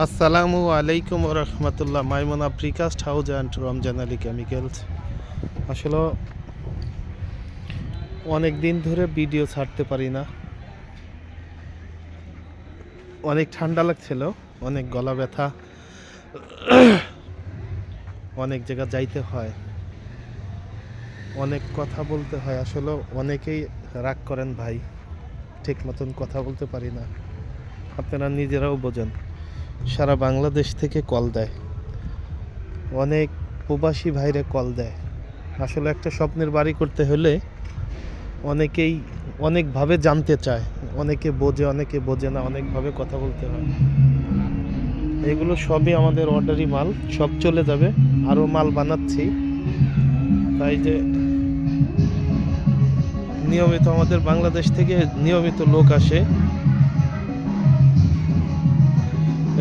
আসসালামু আলাইকুম রহমতুল্লাহ। Maimuna precast house and Ramzan Ali chemicals. আসলে অনেক দিন ধরে ভিডিও ছাড়তে পারি না, অনেক ঠান্ডা লাগছিল, অনেক গলা ব্যথা, অনেক জায়গা যাইতে হয়, অনেক কথা বলতে হয়। আসলে অনেকেই রাগ করেন ভাই, ঠিক মতন কথা বলতে পারি না, আপনারা নিজেরাও বোঝেন। সারা বাংলাদেশ থেকে কল দেয়, অনেক প্রবাসী ভাইরে কল দেয়। আসলে একটা স্বপ্নের বাড়ি করতে হলে অনেকেই অনেকভাবে জানতে চায়, অনেকে বোঝে অনেকে বোঝে না, অনেকভাবে কথা বলতে হয়। এগুলো সবই আমাদের অর্ডারি মাল, সব চলে যাবে, আরও মাল বানাচ্ছি। তাই যে নিয়মিত আমাদের বাংলাদেশ থেকে নিয়মিত লোক আসে।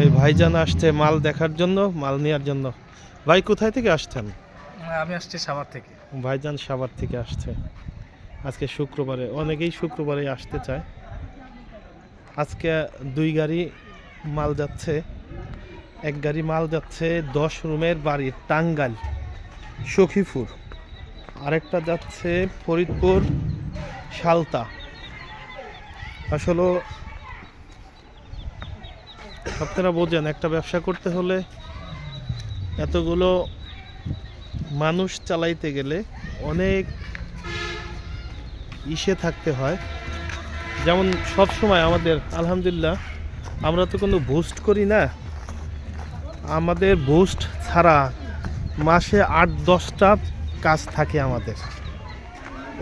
এই ভাইজান আসছে মাল দেখার জন্য, মাল নেওয়ার জন্য। ভাই কোথায় থেকে আসছেন? আমি আসছি সাভার থেকে। ভাইজান সাভার থেকে আসছে। আজকে শুক্রবারে, অনেকেই শুক্রবারে আসতে চায়। আজকে 2 গাড়ি মাল যাচ্ছে। এক গাড়ি মাল যাচ্ছে 10 রুমের বাড়ি টাঙ্গাইল সখীপুর, আরেকটা যাচ্ছে ফরিদপুর সালতা। আসলে আপনারা বোঝেন, একটা ব্যবসা করতে হলে এতগুলো মানুষ চালাইতে গেলে অনেক থাকতে হয়। যেমন সব সময় আমাদের আলহামদুলিল্লাহ আমরা তো কোনো বুস্ট করি না, আমাদের বুস্ট ছাড়া মাসে 8-10টা কাজ থাকে আমাদের।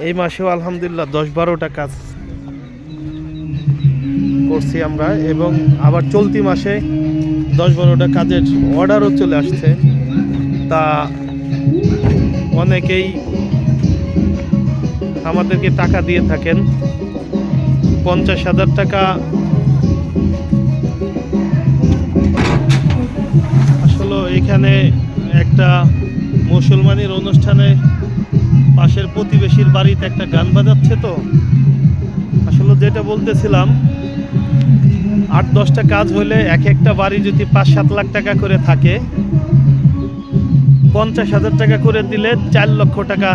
এই মাসেও আলহামদুলিল্লাহ 10-12টা কাজ করছি আমরা, এবং আবার চলতি মাসে 10-12টা কাজের অর্ডারও চলে আসছে। তা অনেকেই আমাদেরকে টাকা দিয়ে থাকেন, 50,000 টাকা। আসলে এখানে একটা মুসলমানের অনুষ্ঠানে পাশের প্রতিবেশীর বাড়িতে একটা গান বাজাচ্ছে, তো আসলে যেটা বলতেছিলাম, 8-10টা কাজ হলে এক একটা বাড়ি যদি 5-7 লাখ টাকা করে থাকে, 50,000 টাকা করে দিলে 4 লক্ষ টাকা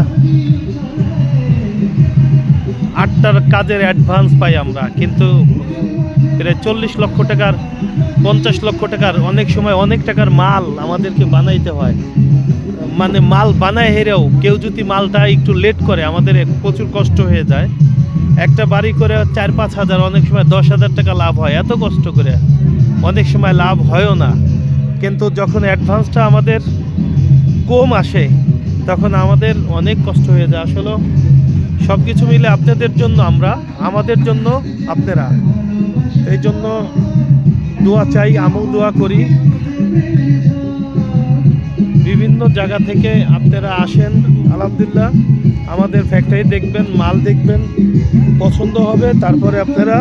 8টার কাজের অ্যাডভান্স পাই আমরা। কিন্তু প্রায় 40 লক্ষ টাকার 50 লক্ষ টাকার অনেক সময় অনেক টাকার মাল আমাদেরকে বানাইতে হয়। মানে মাল বানায় হেরেও কেউ যদি মালটা একটু লেট করে, আমাদের প্রচুর কষ্ট হয়ে যায়। একটা বাড়ি করে 4-5 হাজার, অনেক সময় 10,000 টাকা লাভ হয়। এত কষ্ট করে অনেক সময় লাভ হয়ও না, কিন্তু যখন অ্যাডভান্সটা আমাদের কম আসে তখন আমাদের অনেক কষ্ট হয়ে যায়। আসলে সব কিছু মিলে আপনাদের জন্য আমরা, আমাদের জন্য আপনারা, এই জন্য দোয়া চাই, আমিও দোয়া করি। বিভিন্ন জায়গা থেকে আপনারা আসেন, আলহামদুলিল্লাহ আমাদের ফ্যাক্টরি দেখবেন, মাল দেখবেন, পছন্দ হবে, তারপরে আপনারা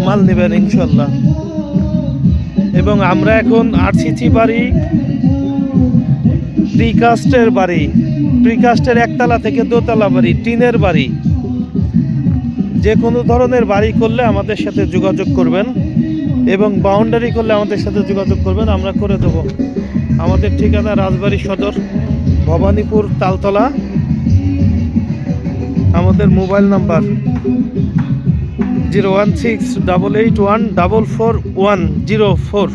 মাল নেবেন ইনশাল্লাহ। এবং আমরা এখন আরসিসি বাড়ি, প্রিকাস্টের বাড়ি, প্রিকাস্টের একতলা থেকে দোতলা বাড়ি, টিনের বাড়ি, যে কোনো ধরনের বাড়ি করলে আমাদের সাথে যোগাযোগ করবেন, এবং বাউন্ডারি করলে আমাদের সাথে যোগাযোগ করবেন, আমরা করে দেব। আমাদের ঠিকানা রাজবাড়ী সদর, ভবানীপুর তালতলা। আমাদের মোবাইল নাম্বার 01688144104।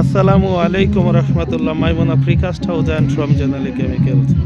আসসালামু আলাইকুম রহমতুল্লাহ। Maimuna precast house and Ramzan Ali chemicals.